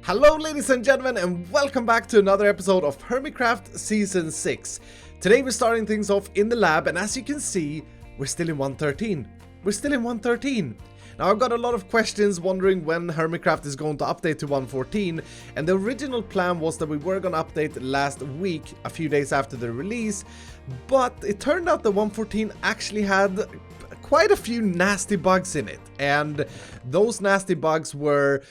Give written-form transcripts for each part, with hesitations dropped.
Hello ladies and gentlemen, and welcome back to another episode of Hermitcraft Season 6. Today we're starting things off in the lab, and as you can see, we're still in 113. We're still in 113. Now I've got a lot of questions wondering when Hermitcraft is going to update to 114, and the original plan was that we were going to update last week, a few days after the release, but it turned out that 114 actually had quite a few nasty bugs in it, and those nasty bugs were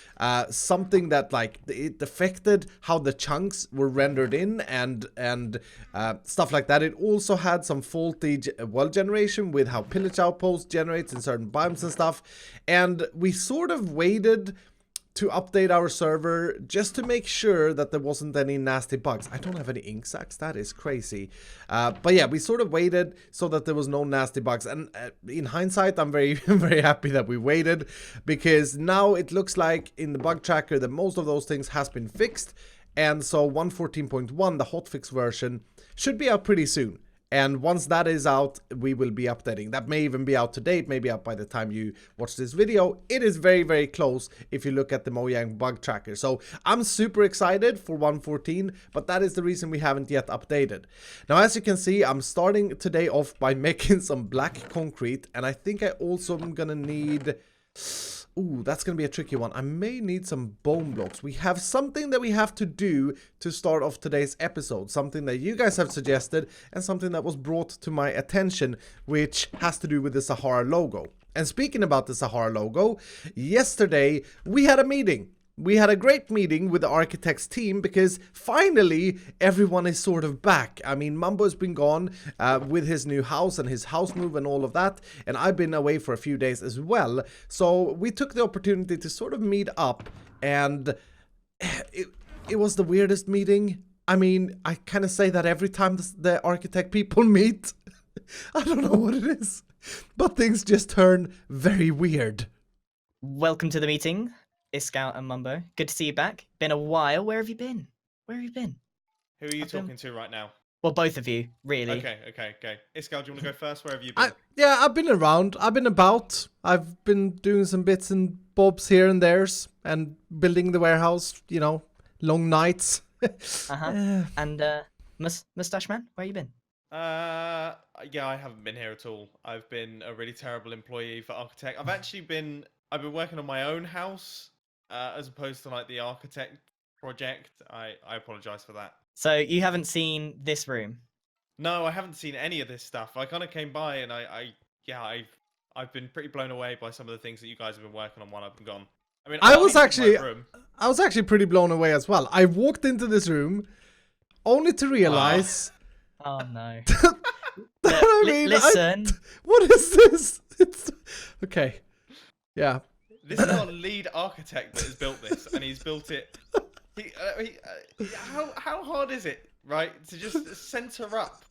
something that it affected how the chunks were rendered in and stuff like that. It also had some faulty world generation with how pillage outposts generates in certain biomes and stuff, and we sort of waited to update our server just to make sure that there wasn't any nasty bugs. I don't have any ink sacs, that is crazy. But yeah, we sort of waited so that there was no nasty bugs, and in hindsight I'm very very happy that we waited, because now it looks like in the bug tracker that most of those things has been fixed, and so 114.1, the hotfix version, should be out pretty soon. And once that is out, we will be updating. That may even be out today. It may be out by the time you watch this video. It is very, very close if you look at the Mojang bug tracker. So I'm super excited for 114, but that is the reason we haven't yet updated. Now, as you can see, I'm starting today off by making some black concrete. And I think I also am going to need... Ooh, that's going to be a tricky one. I may need some bone blocks. We have something that we have to do to start off today's episode. Something that you guys have suggested and something that was brought to my attention, which has to do with the Sahara logo. And speaking about the Sahara logo, yesterday we had a meeting. We had a great meeting with the architects team because finally everyone is sort of back. I mean, Bumbo's been gone with his new house and his house move and all of that. And I've been away for a few days as well. So we took the opportunity to sort of meet up, and it was the weirdest meeting. I mean, I kind of say that every time the architect people meet. I don't know what it is, but things just turn very weird. Welcome to the meeting, Iskall and Bumbo. Good to see you back. Been a while. Where have you been? Where have you been? Who are you talking to right now? Well, both of you, really. Okay. Iskall, do you want to go first? Where have you been? Yeah, I've been around. I've been about. I've been doing some bits and bobs here and there's, and building the warehouse, you know, long nights. And Mustache Man, where you been? Yeah, I haven't been here at all. I've been a really terrible employee for architect. I've been working on my own house. As opposed to like the architect project. I apologize for that. So you haven't seen this room? No, I haven't seen any of this stuff. I kind of came by and I've been pretty blown away by some of the things that you guys have been working on while I've been gone. I mean, I was actually pretty blown away as well. I walked into this room only to realize. Oh no! Listen, what is this? It's okay. Yeah. This is our lead architect that has built this, and he's built it. How hard is it, right, to just center up?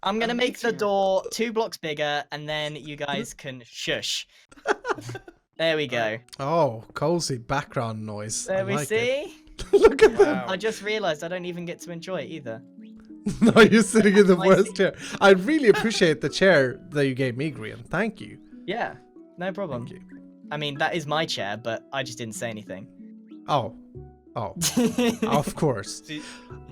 I'm gonna make the door 2 blocks bigger, and then you guys can shush. There we go. Oh, cozy background noise. There we see. Look at that. I just realized I don't even get to enjoy it either. No, you're sitting in the worst chair. I really appreciate the chair that you gave me, Grian. Thank you. Yeah, no problem. Thank you. I mean, that is my chair, but I just didn't say anything. Oh, of course.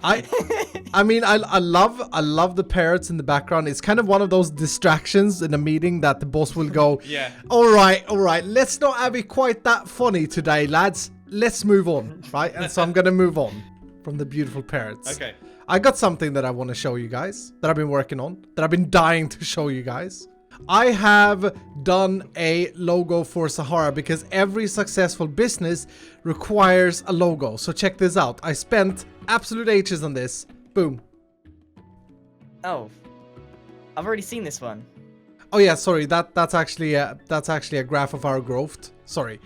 I mean, I love the parrots in the background. It's kind of one of those distractions in a meeting that the boss will go, yeah. All right, let's not have it quite that funny today, lads. Let's move on, right? And so I'm gonna move on from the beautiful parrots. Okay. I got something that I want to show you guys, that I've been working on, that I've been dying to show you guys. I have done a logo for Sahara because every successful business requires a logo. So check this out. I spent absolute ages on this. Boom. Oh, I've already seen this one. Oh yeah, sorry. That's actually a graph of our growth. Sorry.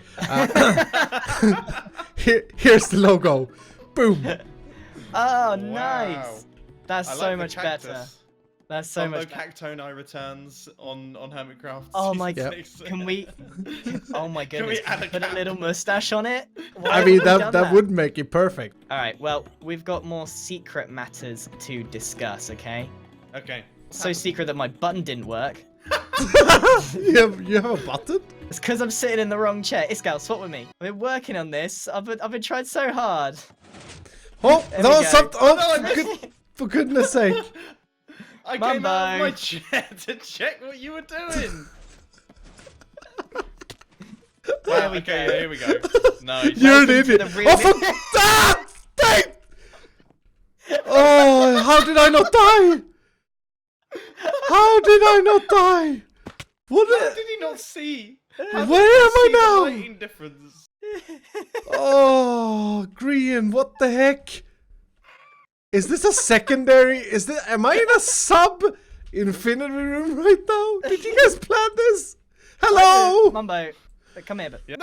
Here's the logo. Boom. Oh, Wow. nice. That's so much better. That's so much Bumbo Cactoni returns on Hermitcraft. Oh my god! Can we? Oh my goodness! Can we put a little mustache on it? I mean, that would make it perfect. All right. Well, we've got more secret matters to discuss. Okay. Okay. So secret that my button didn't work. you have a button? It's because I'm sitting in the wrong chair. Iskall, swap with me. I've been working on this. I've been trying so hard. Oh, There no, we go. something. Oh, for goodness sake. I came out of Bumbo. my chair to check what you were doing. There we okay, go. here we go. Nice. You're an Welcome to idiot. the really- Oh, for that! Dang! Oh, how did I not die? How did I not die? What? How did he not see? How did Where he am I see the now? lighting difference? Oh, Green, what the heck? Is this a secondary? Am I in a sub infinity room right now? Did you guys plan this? Hello? Mumbo, come here. But... No,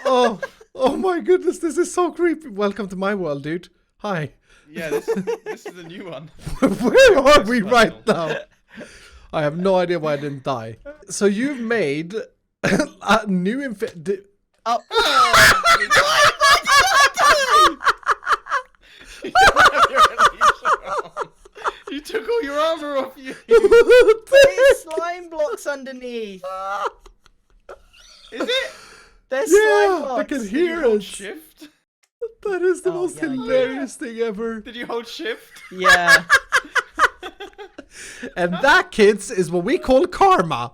no. Oh my goodness, this is so creepy. Welcome to my world, dude. Hi. Yeah, this is a new one. Where are we right now? I have no idea why I didn't die. So you've made a new Oh. You took all your armor off you. There's slime blocks underneath. Is it? There's slime Yeah, blocks. I can Did you hear hold it. shift? That is the Oh, most yeah, yeah. hilarious thing ever. Did you hold shift? Yeah. And that, kids, is what we call karma.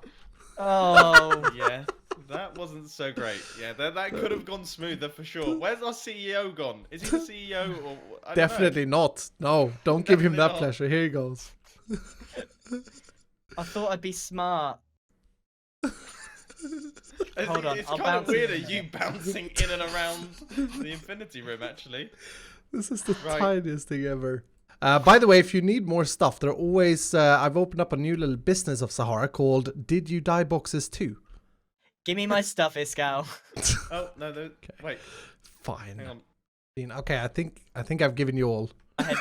Oh. Yeah, that wasn't so great. Yeah, that could have gone smoother for sure. Where's our CEO gone? Is he the CEO or I don't Definitely not. No, don't give him Definitely that not. pleasure. Here he goes. I thought I'd be smart. know. Hold on, It's I'll kind of bounce weird it. you bouncing in and around the infinity room actually. This is the Right. tiniest thing ever. By the way, if you need more stuff, there are always... I've opened up a new little business of Sahara called Did You Die Boxes 2. Give me my stuff, Iskall. Oh no, wait, Fine. hang on. Okay, I think I've given you all. I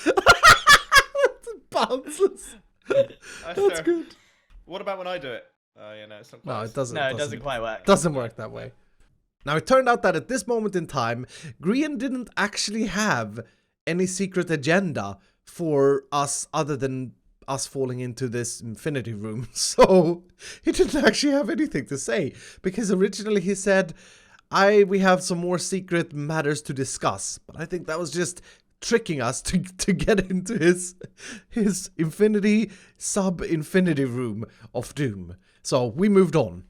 It bounces. That's good. What about when I do it? Oh yeah, no, it's not quite. No, it doesn't. No, it doesn't quite work. Doesn't work that way. Now, it turned out that at this moment in time, Grian didn't actually have any secret agenda for us other than us falling into this infinity room. So he didn't actually have anything to say, because originally he said, we have some more secret matters to discuss. But I think that was just tricking us to get into his infinity sub-infinity room of doom. So we moved on.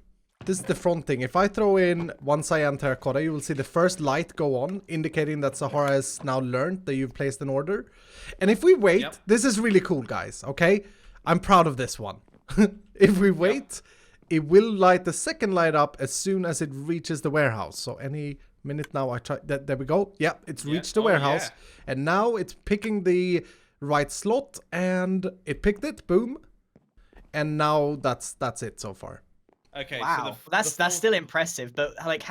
This is the front thing. If I throw in one cyan terracotta, you will see the first light go on, indicating that Sahara has now learned that you've placed an order. And if we wait, this is really cool, guys, okay? I'm proud of this one. If we wait, it will light the second light up as soon as it reaches the warehouse. So any minute now, I try. There we go. Yep, it's reached the warehouse. Yeah. And now it's picking the right slot, and it picked it. Boom. And now that's it so far. Okay, Wow, so that's still impressive. But like,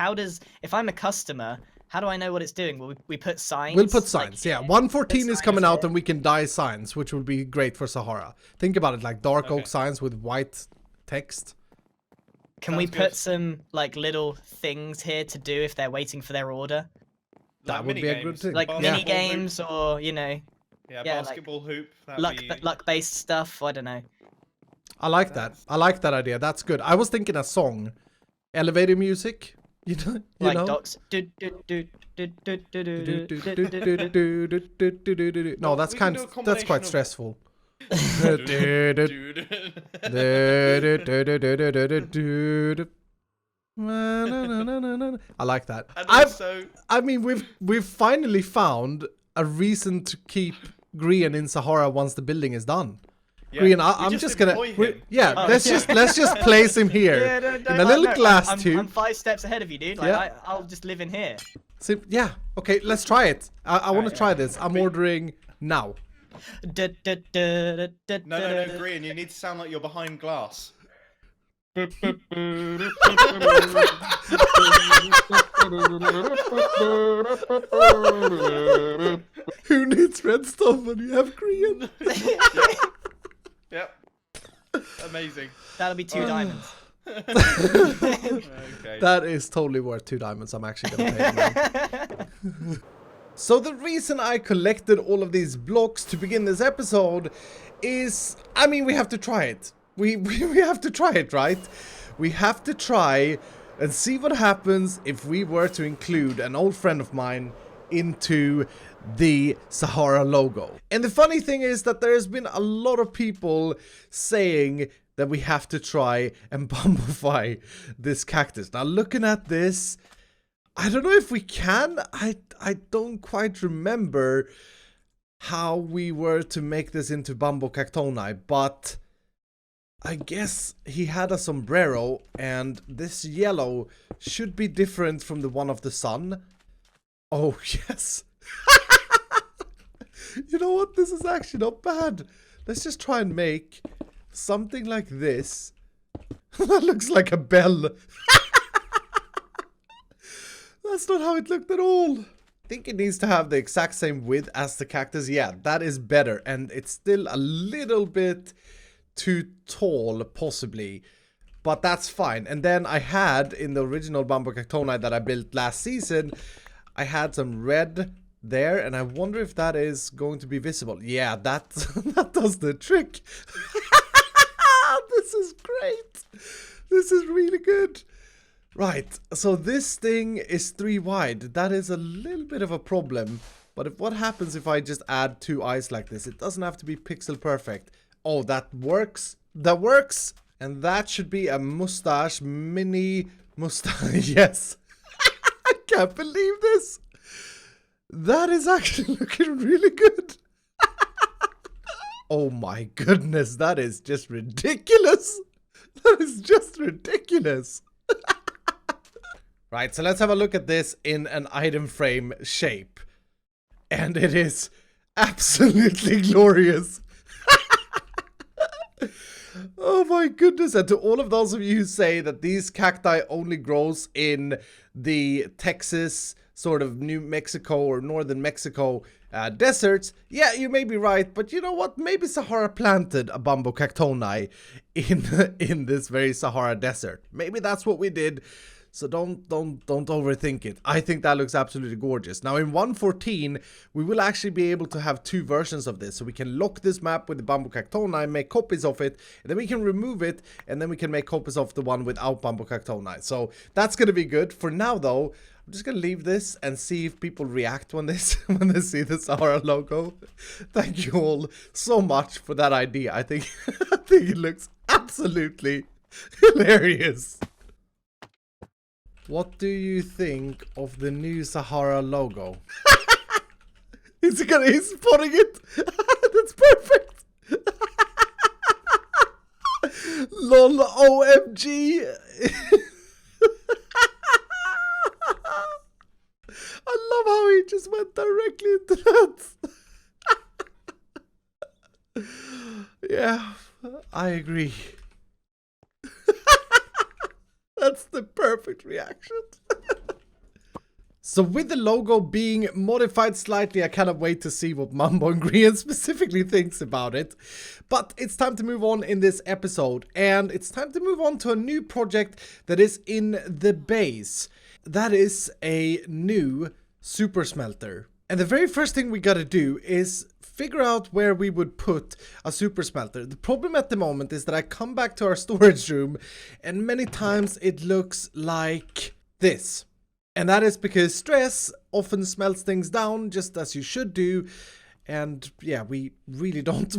if I'm a customer, how do I know what it's doing? Well, we put signs. We'll put signs. Like, yeah, 114 is coming out, here. and we can dye signs, which will be great for Sahara. Think about it, like dark oak signs with white text. Can we put some like little things here to do if they're waiting for their order? That would be a good thing. Like mini games, or Yeah, basketball hoop. Luck-based stuff. I don't know. I like that. I like that idea. That's good. I was thinking a song, elevator music. You know, Like docs. No, that's quite stressful. I like that. I mean, we've finally found a reason to keep Grian in Sahara once the building is done. Yeah. Grian, I'm just gonna. Let's just place him here in a little glass tube. I'm 5 steps ahead of you, dude. Like, I'll just live in here. So, yeah. Okay, let's try it. I want to try this. I'm ordering now. No, Grian, you need to sound like you're behind glass. Who needs redstone when you have Grian? Yep. Amazing. That'll be 2 diamonds. Okay. That is totally worth 2 diamonds. I'm actually gonna pay it now. So the reason I collected all of these blocks to begin this episode is, I mean, we have to try it. We have to try it, right? We have to try and see what happens if we were to include an old friend of mine into the Sahara logo. And the funny thing is that there's been a lot of people saying that we have to try and bumbify this cactus. Now looking at this, I don't know if we can. I don't quite remember how we were to make this into Bumbo Cactoni, but I guess he had a sombrero, and this yellow should be different from the one of the sun. Oh, yes. You know what? This is actually not bad. Let's just try and make something like this. That looks like a bell. That's not how it looked at all. I think it needs to have the exact same width as the cactus. Yeah, that is better. And it's still a little bit too tall, possibly. But that's fine. And then I had, in the original Bumbo Cactoni that I built last season, I had some red there. And I wonder if that is going to be visible. Yeah, that does the trick. This is great. This is really good. Right, so this thing is 3 wide. That is a little bit of a problem. But what happens if I just add 2 eyes like this? It doesn't have to be pixel perfect. Oh, that works. That works. And that should be a mustache, mini mustache. Yes. I can't believe this. That is actually looking really good. Oh my goodness, that is just ridiculous. That is just ridiculous. Right, so let's have a look at this in an item frame shape. And it is absolutely glorious. Oh my goodness. And to all of those of you who say that these cacti only grows in the Texas, sort of New Mexico or northern Mexico deserts, yeah, you may be right. But you know what? Maybe Sahara planted a Bumbo Cactoni in this very Sahara desert. Maybe that's what we did. So don't overthink it. I think that looks absolutely gorgeous. Now in 1.14, we will actually be able to have 2 versions of this. So we can lock this map with the Bumbo Cactoni, make copies of it, and then we can remove it, and then we can make copies of the one without Bumbo Cactoni. So that's going to be good. For now though, I'm just going to leave this and see if people react when they see the Sahara logo. Thank you all so much for that idea. I think it looks absolutely hilarious. What do you think of the new Sahara logo? He's spotting it. That's perfect. Lol, OMG. I love how he just went directly into that. Yeah, I agree. That's the perfect reaction. So with the logo being modified slightly, I cannot wait to see what Mambo and Grian specifically thinks about it. But it's time to move on in this episode. And it's time to move on to a new project that is in the base. That is a new super smelter. And the very first thing we gotta do is figure out where we would put a super smelter. The problem at the moment is that I come back to our storage room and many times it looks like this. And that is because stress often smelts things down, just as you should do. And yeah, we really don't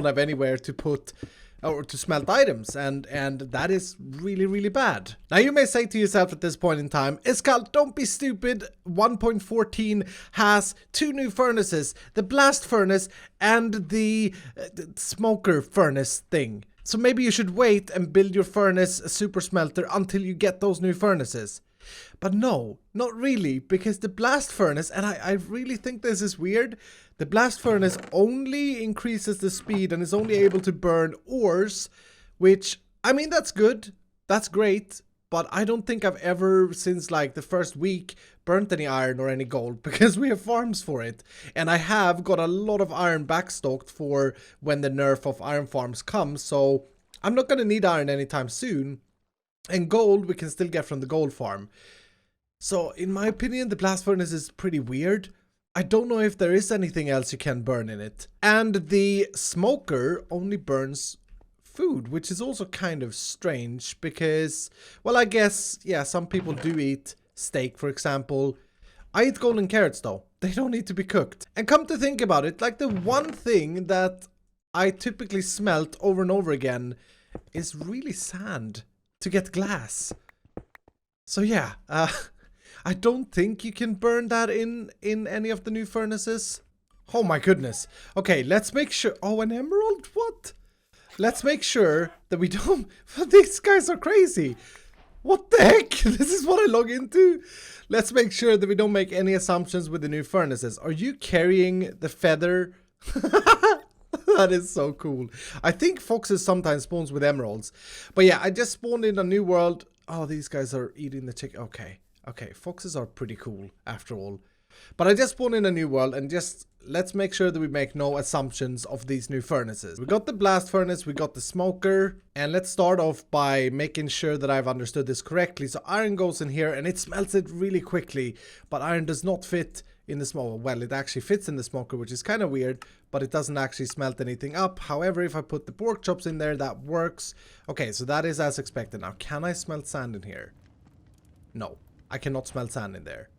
have anywhere to put or to smelt items, and that is really bad. Now you may say to yourself at this point in time, Iskall, don't be stupid. 1.14 has 2 new furnaces, the blast furnace and the smoker furnace thing. So maybe you should wait and build your furnace super smelter until you get those new furnaces. But no, not really, because the blast furnace, and I really think this is weird, the blast furnace only increases the speed and is only able to burn ores, which, I mean, that's good, that's great, but I don't think I've ever, since like the first week, burnt any iron or any gold, because we have farms for it. And I have got a lot of iron backstocked for when the nerf of iron farms comes, so I'm not gonna need iron anytime soon. And gold we can still get from the gold farm. So in my opinion, the blast furnace is pretty weird. I don't know if there is anything else you can burn in it. And the smoker only burns food, which is also kind of strange because, well, I guess, yeah, some people do eat steak, for example. I eat golden carrots though. They don't need to be cooked. And come to think about it, like the one thing that I typically smelt over and over again is really sand to get glass. So yeah, I don't think you can burn that in any of the new furnaces. Oh my goodness. Okay, let's make sure. Oh, an emerald? What? Let's make sure that we don't... These guys are crazy. What the heck? This is what I log into? Let's make sure that we don't make any assumptions with the new furnaces. Are you carrying the feather? That is so cool. I think foxes sometimes spawns with emeralds. But yeah, I just spawned in a new world. Oh, these guys are eating the chicken. Okay. Okay, foxes are pretty cool after all. But I just spawned in a new world and just let's make sure that we make no assumptions of these new furnaces. We got the blast furnace, we got the smoker, and let's start off by making sure that I've understood this correctly. So iron goes in here and it smelts it really quickly, but iron does not fit in the smoker. Well, it actually fits in the smoker, which is kind of weird, but it doesn't actually smelt anything up. However, if I put the pork chops in there, that works. Okay, so that is as expected. Now, can I smelt sand in here? No, I cannot smelt sand in there.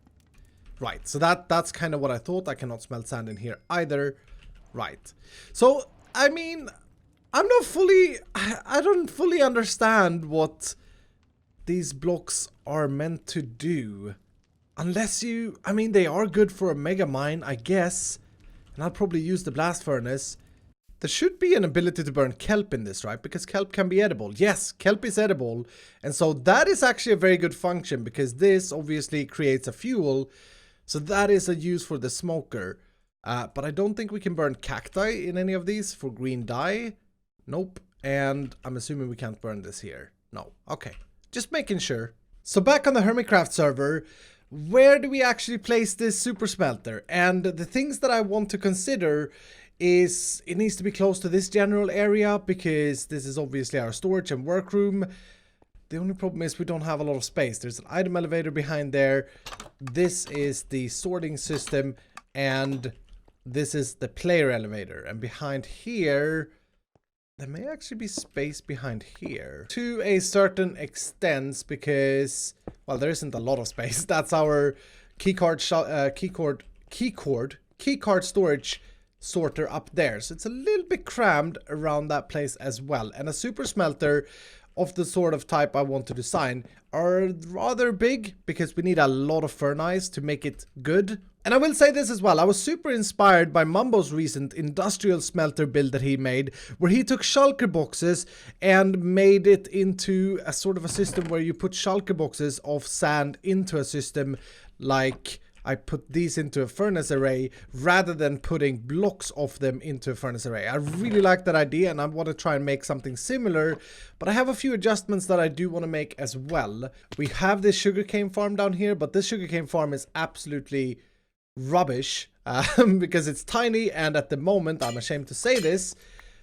Right, so that's kind of what I thought. I cannot smelt sand in here either. Right. So, I mean, I don't fully understand what these blocks are meant to do. Unless you, I mean, they are good for a mega mine, I guess. And I'll probably use the blast furnace. There should be an ability to burn kelp in this, right? Because kelp can be edible. Yes, kelp is edible. And so that is actually a very good function because this obviously creates a fuel. So that is a use for the smoker. But I don't think we can burn cacti in any of these for green dye. Nope. And I'm assuming we can't burn this here. No. Okay. Just making sure. So back on the Hermitcraft server, where do we actually place this super smelter? And the things that I want to consider is it needs to be close to this general area because this is obviously our storage and workroom. The only problem is we don't have a lot of space. There's an item elevator behind there. This is the sorting system and this is the player elevator. And behind here, there may actually be space behind here to a certain extent because, well, there isn't a lot of space. That's our keycard storage sorter up there. So it's a little bit crammed around that place as well. And a super smelter of the sort of type I want to design are rather big because we need a lot of furnace to make it good. And I will say this as well, I was super inspired by Mumbo's recent industrial smelter build that he made, where he took shulker boxes and made it into a sort of a system where you put shulker boxes of sand into a system like I put these into a furnace array rather than putting blocks of them into a furnace array. I really like that idea and I want to try and make something similar, but I have a few adjustments that I do want to make as well. We have this sugarcane farm down here, but this sugarcane farm is absolutely rubbish because it's tiny and at the moment, I'm ashamed to say this,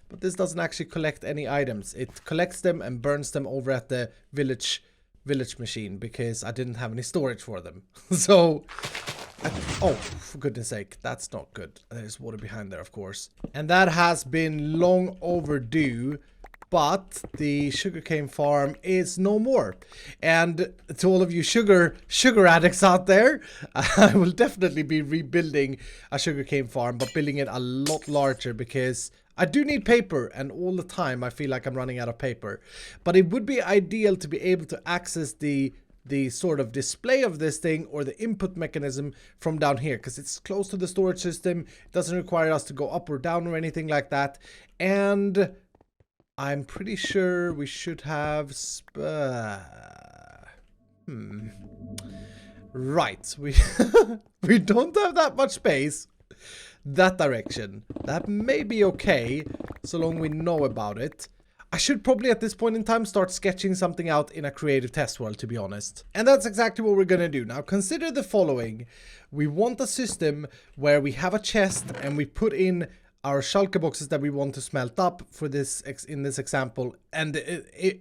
but this doesn't actually collect any items. It collects them and burns them over at the village machine because I didn't have any storage for them. So oh, for goodness sake, that's not good. There's water behind there, of course, and that has been long overdue, but the sugarcane farm is no more. And to all of you sugar addicts out there, I will definitely be rebuilding a sugarcane farm, but building it a lot larger because I do need paper, and all the time I feel like I'm running out of paper. But it would be ideal to be able to access the sort of display of this thing or the input mechanism from down here because it's close to the storage system. It doesn't require us to go up or down or anything like that. And I'm pretty sure we should have right, we don't have that much space that direction. That may be okay so long we know about it. I should probably at this point in time start sketching something out in a creative test world, to be honest. And that's exactly what we're gonna do. Now consider the following. We want a system where we have a chest and we put in our shulker boxes that we want to smelt up for this in this example, and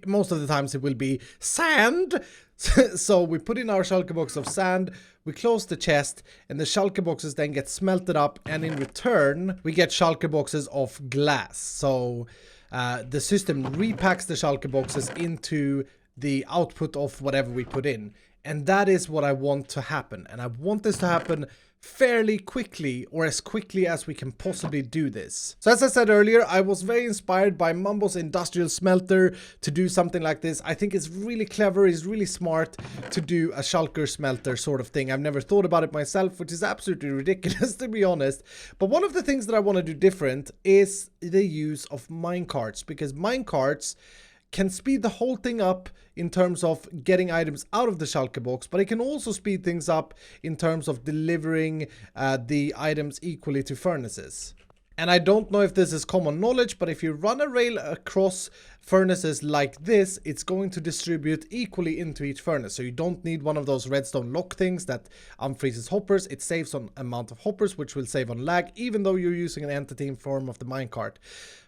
most of the times it will be sand. So we put in our shulker box of sand, we close the chest, and the shulker boxes then get smelted up, and in return we get shulker boxes of glass. So the system repacks the shulker boxes into the output of whatever we put in, and that is what I want to happen. And I want this to happen fairly quickly, or as quickly as we can possibly do this. So as I said earlier, I was very inspired by Mumbo's industrial smelter to do something like this. I think it's really clever, it's really smart to do a shulker smelter sort of thing. I've never thought about it myself, which is absolutely ridiculous to be honest. But one of the things that I want to do different is the use of minecarts, because minecarts can speed the whole thing up in terms of getting items out of the shulker box, but it can also speed things up in terms of delivering the items equally to furnaces. And I don't know if this is common knowledge, but if you run a rail across furnaces like this, it's going to distribute equally into each furnace. So you don't need one of those redstone lock things that unfreezes hoppers. It saves on amount of hoppers, which will save on lag, even though you're using an entity in form of the minecart.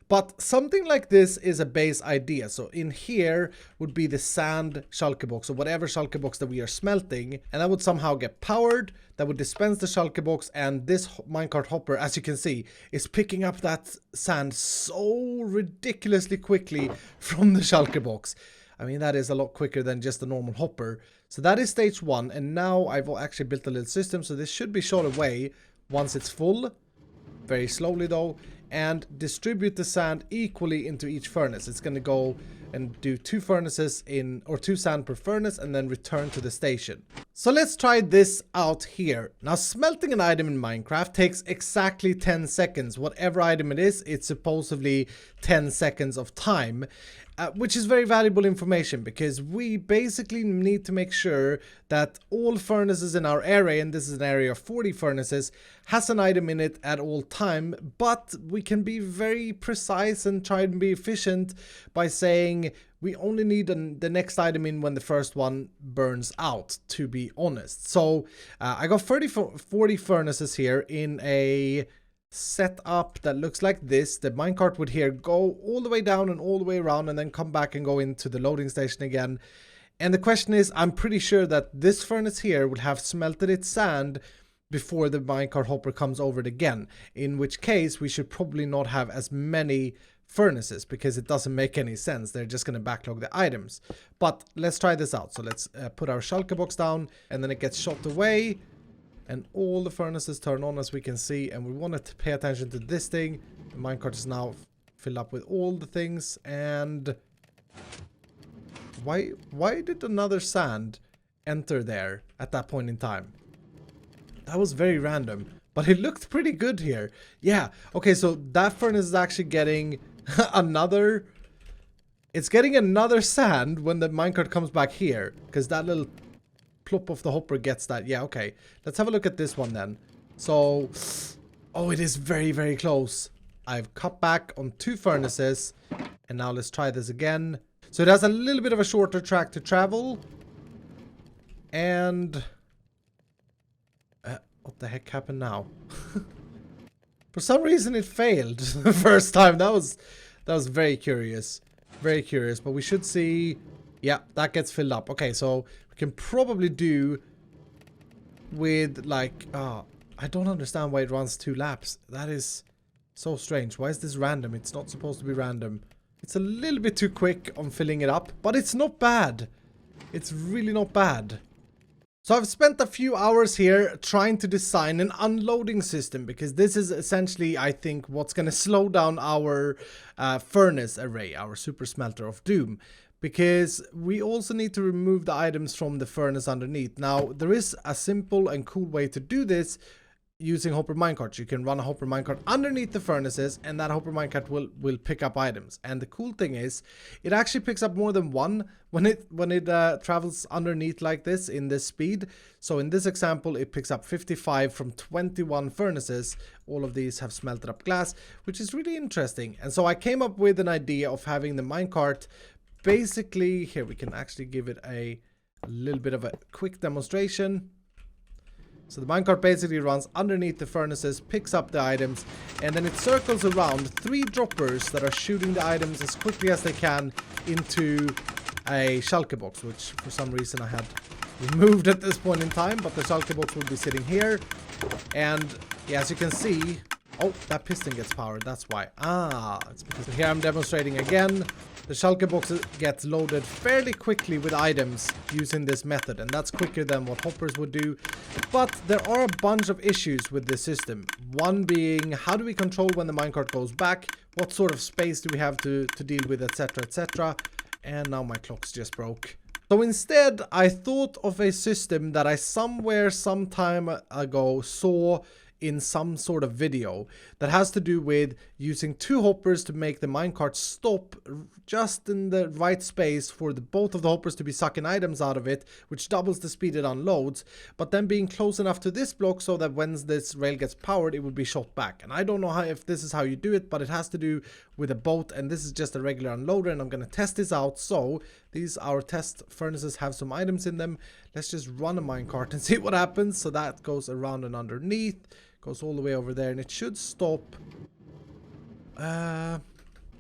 But something like this is a base idea. So in here would be the sand shulker box, or whatever shulker box that we are smelting, and that would somehow get powered. That would dispense the shulker box, and this minecart hopper, as you can see, is picking up that sand so ridiculously quickly from the shulker box. I mean, that is a lot quicker than just a normal hopper. So that is stage 1, and now I've actually built a little system, so this should be shot away once it's full. Very slowly though. And distribute the sand equally into each furnace. It's going to go and do 2 furnaces or 2 sand per furnace, and then return to the station. So let's try this out here. Now, smelting an item in Minecraft takes exactly 10 seconds. Whatever item it is, it's supposedly 10 seconds of time. Which is very valuable information, because we basically need to make sure that all furnaces in our area, and this is an area of 40 furnaces, has an item in it at all time. But we can be very precise and try and be efficient by saying we only need the next item in when the first one burns out, to be honest. So I got 40 furnaces here in a setup that looks like this. The minecart would here go all the way down and all the way around, and then come back and go into the loading station again. And the question is, I'm pretty sure that this furnace here would have smelted its sand before the minecart hopper comes over it again, in which case we should probably not have as many furnaces, because it doesn't make any sense. They're just going to backlog the items. But let's try this out. So let's put our shulker box down, and then it gets shot away. And all the furnaces turn on, as we can see, and we want to pay attention to this thing. The minecart is now filled up with all the things, and why did another sand enter there at that point in time? That was very random, but it looked pretty good here. Yeah, okay, so that furnace is actually getting another... It's getting another sand when the minecart comes back here, because that little plop of the hopper gets that. Yeah, okay. Let's have a look at this one then. So, oh, it is very, very close. I've cut back on 2 furnaces, and now let's try this again. So it has a little bit of a shorter track to travel. And what the heck happened now? For some reason it failed the first time. That was very curious. Very curious, but we should see. Yeah, that gets filled up. Okay, so we can probably do with like, I don't understand why it runs 2 laps. That is so strange. Why is this random? It's not supposed to be random. It's a little bit too quick on filling it up, but it's not bad. It's really not bad. So I've spent a few hours here trying to design an unloading system, because this is essentially, I think, what's going to slow down our furnace array, our super smelter of doom. Because we also need to remove the items from the furnace underneath. Now, there is a simple and cool way to do this using hopper minecarts. You can run a hopper minecart underneath the furnaces, and that hopper minecart will pick up items. And the cool thing is, it actually picks up more than one when it travels underneath like this in this speed. So in this example, it picks up 55 from 21 furnaces. All of these have smelted up glass, which is really interesting. And so I came up with an idea of having the minecart basically, here we can actually give it a little bit of a quick demonstration. So the minecart basically runs underneath the furnaces, picks up the items, and then it circles around 3 droppers that are shooting the items as quickly as they can into a shulker box, which for some reason I had removed at this point in time, but the shulker box will be sitting here. And yeah, as you can see, oh, that piston gets powered, that's why. It's because here I'm demonstrating again. The shulker box gets loaded fairly quickly with items using this method, and that's quicker than what hoppers would do. But there are a bunch of issues with this system. One being, how do we control when the minecart goes back? What sort of space do we have to deal with, etc, etc. And now my clock's just broke. So instead, I thought of a system that I somewhere some time ago saw in some sort of video that has to do with using 2 hoppers to make the minecart stop just in the right space for both of the hoppers to be sucking items out of it, which doubles the speed it unloads, but then being close enough to this block so that when this rail gets powered, it will be shot back. And I don't know if this is how you do it, but it has to do with a boat, and this is just a regular unloader, and I'm going to test this out. So these, our test furnaces, have some items in them. Let's just run a minecart and see what happens. So that goes around and underneath, goes all the way over there, and it should stop.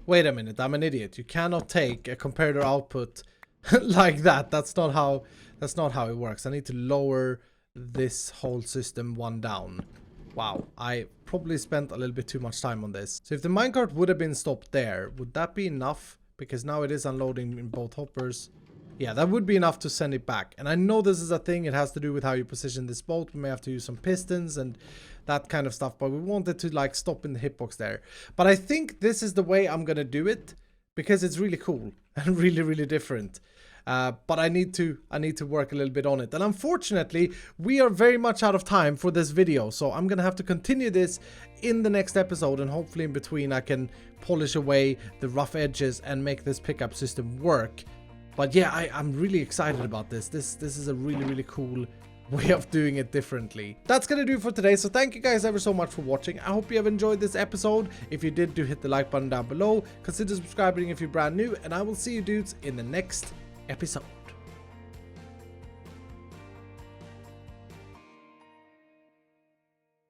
Wait a minute, I'm an idiot. You cannot take a comparator output like that. That's not how it works. I need to lower this whole system 1 down. Wow, I probably spent a little bit too much time on this. So if the minecart would have been stopped there, would that be enough? Because now it is unloading in both hoppers. Yeah, that would be enough to send it back. And I know this is a thing. It has to do with how you position this boat. We may have to use some pistons and that kind of stuff. But we wanted to like stop in the hitbox there. But I think this is the way I'm going to do it. Because it's really cool and really, really different. But I need to work a little bit on it. And unfortunately, we are very much out of time for this video. So I'm going to have to continue this in the next episode. And hopefully in between I can polish away the rough edges and make this pickup system work. But yeah, I'm really excited about this. This is a really, really cool way of doing it differently. That's gonna do it for today. So thank you guys ever so much for watching. I hope you have enjoyed this episode. If you did, do hit the like button down below. Consider subscribing if you're brand new. And I will see you dudes in the next episode.